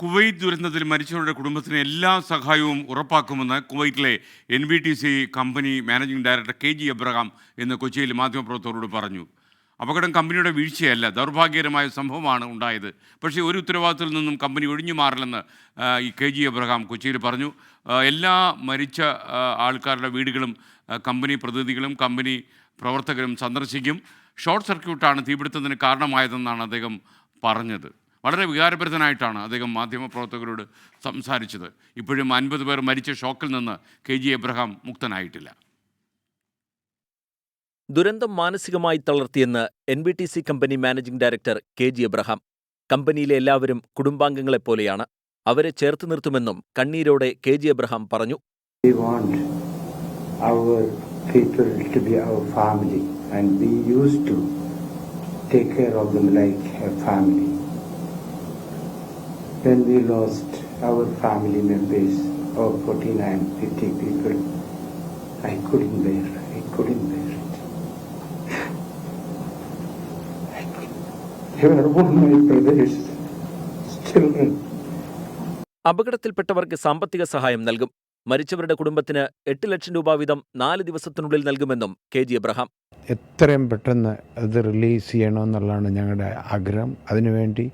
Kuwait ദുരന്തത്തിൽ മരിച്ചവരുടെ കുടുംബത്തിന് എല്ലാ സഹായവും ഉറപ്പാക്കുമെന്ന് കുവൈറ്റിലെ NBTC company managing director KG Abraham ഇന്ന് കൊച്ചിയിൽ മാധ്യമപ്രവർത്തകരോട് പറഞ്ഞു. അപകടം കമ്പനിയുടെ വീഴ്ചയല്ല, ദൗർഭാഗ്യകരമായ സംഭവമാണ് ഉണ്ടായത്. പക്ഷേ ഒരു ഉത്തരവാദിത്തത്തിൽ നിന്നും കമ്പനി ഒഴിഞ്ഞു മാറില്ലെന്ന് ഈ KG എബ്രഹാം കൊച്ചിയിൽ പറഞ്ഞു. എല്ലാ മരിച്ച ആൾക്കാരുടെ വീടുകളും കമ്പനി പ്രതിനിധികളും കമ്പനി പ്രവർത്തകരും സന്ദർശിക്കും. ഷോർട്ട് സർക്യൂട്ടാണ് തീപിടുത്തത്തിന് കാരണമായതെന്നാണ് അദ്ദേഹം പറഞ്ഞത്. വളരെ വികാരഭരിതനായിട്ടാണ് അദ്ദേഹം മാധ്യമപ്രവർത്തകരോട് സംസാരിച്ചത്. ഇപ്പോഴും 50 പേർ മരിച്ച ഷോക്കിൽ നിന്ന് KG എബ്രഹാം മുക്തനായിട്ടില്ല. ദുരന്തം മാനസികമായി തളർത്തിയെന്ന് NBTC company managing director KG Abraham. കമ്പനിയിലെ എല്ലാവരും കുടുംബാംഗങ്ങളെപ്പോലെയാണ്. അവരെ ചേർത്ത് നിർത്തുമെന്നും കണ്ണീരോടെ KG എബ്രഹാം പറഞ്ഞു. We want our people to be our family and we used to take care of them like a family. When we lost our family members of 49, 50 people, I couldn't bear it. They were all my brothers, children. അപകടത്തിൽപ്പെട്ടവർക്ക് സാമ്പത്തിക സഹായം നൽകും. മരിച്ചവരുടെ കുടുംബത്തിന് 8 ലക്ഷം രൂപ വീതം 4 ദിവസത്തിനുള്ളിൽ നൽകുമെന്നും KG Abraham. എത്രയും പെട്ടെന്ന് അത് റിലീസ് ചെയ്യണമെന്നുള്ളതാണ് ഞങ്ങളുടെ ആഗ്രഹം. അതിനുവേണ്ടി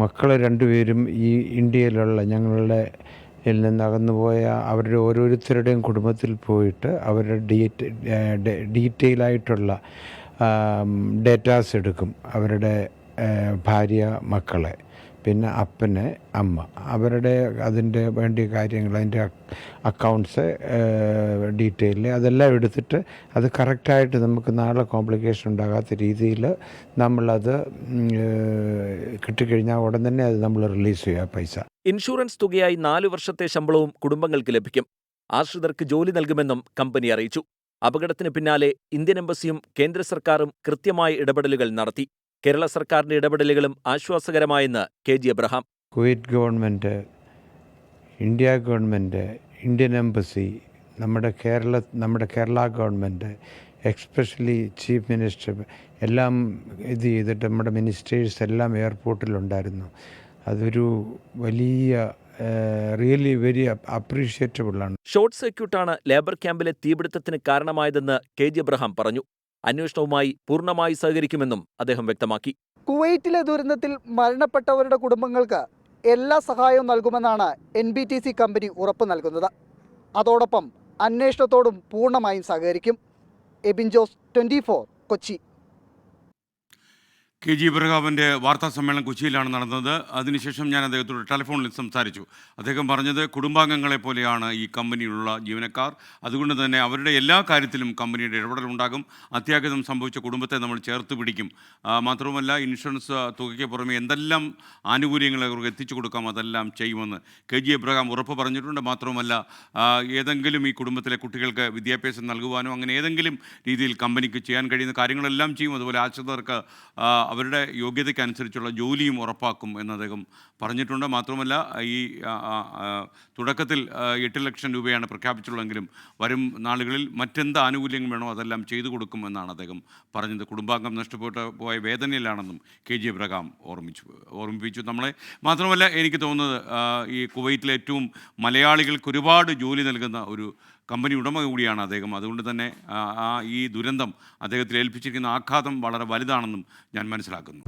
മക്കൾ രണ്ടുപേരും ഈ ഇന്ത്യയിലുള്ള ഞങ്ങളുടെ നിന്ന് അകന്നുപോയ അവരുടെ ഓരോരുത്തരുടെയും കുടുംബത്തിൽ പോയിട്ട് അവരുടെ ഡീറ്റെയിൽ ആയിട്ടുള്ള ഡേറ്റാസ് എടുക്കും. അവരുടെ ഭാര്യ, മക്കളെ, പിന്നെ അപ്പന്, അമ്മ, അവരുടെ അതിൻ്റെ വേണ്ടിയ കാര്യങ്ങൾ, അതിൻ്റെ അക്കൗണ്ട്സ് ഡീറ്റെയിൽ അതെല്ലാം എടുത്തിട്ട് അത് കറക്റ്റായിട്ട് നമുക്ക് നാളെ കോംപ്ലിക്കേഷൻ ഉണ്ടാകാത്ത രീതിയിൽ നമ്മളത് കിട്ടിക്കഴിഞ്ഞാൽ ഉടൻ തന്നെ അത് നമ്മൾ റിലീസ് ചെയ്യുക പൈസ. ഇൻഷുറൻസ് തുകയായി 4 വർഷത്തെ ശമ്പളവും കുടുംബങ്ങൾക്ക് ലഭിക്കും. ആശ്രിതർക്ക് ജോലി നൽകുമെന്നും കമ്പനി അറിയിച്ചു. അപകടത്തിന് പിന്നാലെ ഇന്ത്യൻ എംബസിയും കേന്ദ്ര സർക്കാരും കൃത്യമായ ഇടപെടലുകൾ നടത്തി. കേരള സർക്കാരിന്റെ ഇടപെടലുകളും ആശ്വാസകരമായെന്ന് KG Abraham. Kuwait government, India government, Indian embassy, നമ്മുടെ Kerala government, especially chief minister എല്ലാം ഇത് ചെയ്തിട്ട് നമ്മുടെ മിനിസ്റ്റേഴ്സ് എല്ലാം എയർപോർട്ടിലുണ്ടായിരുന്നു. അതൊരു വലിയ റിയലി വെരി അപ്രീഷിയേറ്റബിളാണ്. ഷോർട്ട് സർക്യൂട്ടാണ് ലേബർ ക്യാമ്പിലെ തീപിടുത്തത്തിന് കാരണമായതെന്ന് KG എബ്രഹാം പറഞ്ഞു. അന്വേഷണവുമായി പൂർണ്ണമായി സഹകരിക്കുമെന്നും അദ്ദേഹം വ്യക്തമാക്കി. കുവൈറ്റിലെ ദുരന്തത്തിൽ മരണപ്പെട്ടവരുടെ കുടുംബങ്ങൾക്ക് എല്ലാ സഹായവും നൽകുമെന്നാണ് NBTC കമ്പനി ഉറപ്പ് നൽകുന്നത്. അതോടൊപ്പം അന്വേഷണത്തോടും പൂർണ്ണമായും സഹകരിക്കും. എബിൻ ജോസ്, 24, കൊച്ചി. KG എബ്രഹാമിൻ്റെ വാർത്താ സമ്മേളനം കൊച്ചിയിലാണ് നടന്നത്. അതിനുശേഷം ഞാൻ അദ്ദേഹത്തോട് ടെലിഫോണിൽ സംസാരിച്ചു. അദ്ദേഹം പറഞ്ഞത് കുടുംബാംഗങ്ങളെ പോലെയാണ് ഈ കമ്പനിയിലുള്ള ജീവനക്കാർ. അതുകൊണ്ട് തന്നെ അവരുടെ എല്ലാ കാര്യത്തിലും കമ്പനിയുടെ ഇടപെടലുണ്ടാകും. അത്യാഘാതം സംഭവിച്ച കുടുംബത്തെ നമ്മൾ ചേർത്ത് പിടിക്കും. മാത്രവുമല്ല, ഇൻഷുറൻസ് തുകയ്ക്ക് പുറമെ എന്തെല്ലാം ആനുകൂല്യങ്ങൾ അവർക്ക് എത്തിച്ചു കൊടുക്കാം അതെല്ലാം ചെയ്യുമെന്ന് KG എബ്രഹാം ഉറപ്പ് പറഞ്ഞിട്ടുണ്ട്. മാത്രവുമല്ല, ഏതെങ്കിലും ഈ കുടുംബത്തിലെ കുട്ടികൾക്ക് വിദ്യാഭ്യാസം നൽകുവാനോ അങ്ങനെ ഏതെങ്കിലും രീതിയിൽ കമ്പനിക്ക് ചെയ്യാൻ കഴിയുന്ന കാര്യങ്ങളെല്ലാം ചെയ്യും. അതുപോലെ ആശ്രിതർക്ക് അവരുടെ യോഗ്യതയ്ക്കനുസരിച്ചുള്ള ജോലിയും ഉറപ്പാക്കും എന്ന് അദ്ദേഹം പറഞ്ഞിട്ടുണ്ട്. മാത്രമല്ല, ഈ തുടക്കത്തിൽ 8 ലക്ഷം രൂപയാണ് പ്രഖ്യാപിച്ചിട്ടുള്ളതെങ്കിലും വരും നാളുകളിൽ മറ്റെന്ത് ആനുകൂല്യങ്ങൾ വേണോ അതെല്ലാം ചെയ്തു കൊടുക്കുമെന്നാണ് അദ്ദേഹം പറഞ്ഞത്. കുടുംബാംഗം നഷ്ടപ്പെട്ടു പോയ വേദനയിലാണെന്നും KG എബ്രഹാം ഓർമ്മിപ്പിച്ചു നമ്മളെ. മാത്രമല്ല, എനിക്ക് തോന്നുന്നത് ഈ കുവൈറ്റിലെ ഏറ്റവും മലയാളികൾക്ക് ഒരുപാട് ജോലി നൽകുന്ന ഒരു കമ്പനി ഉടമ കൂടിയാണ് അദ്ദേഹം. അതുകൊണ്ട് തന്നെ ഈ ദുരന്തം അദ്ദേഹത്തിൽ ഏൽപ്പിച്ചിരിക്കുന്ന ആഘാതം വളരെ വലുതാണെന്നും ഞാൻ മനസ്സിലാക്കുന്നു.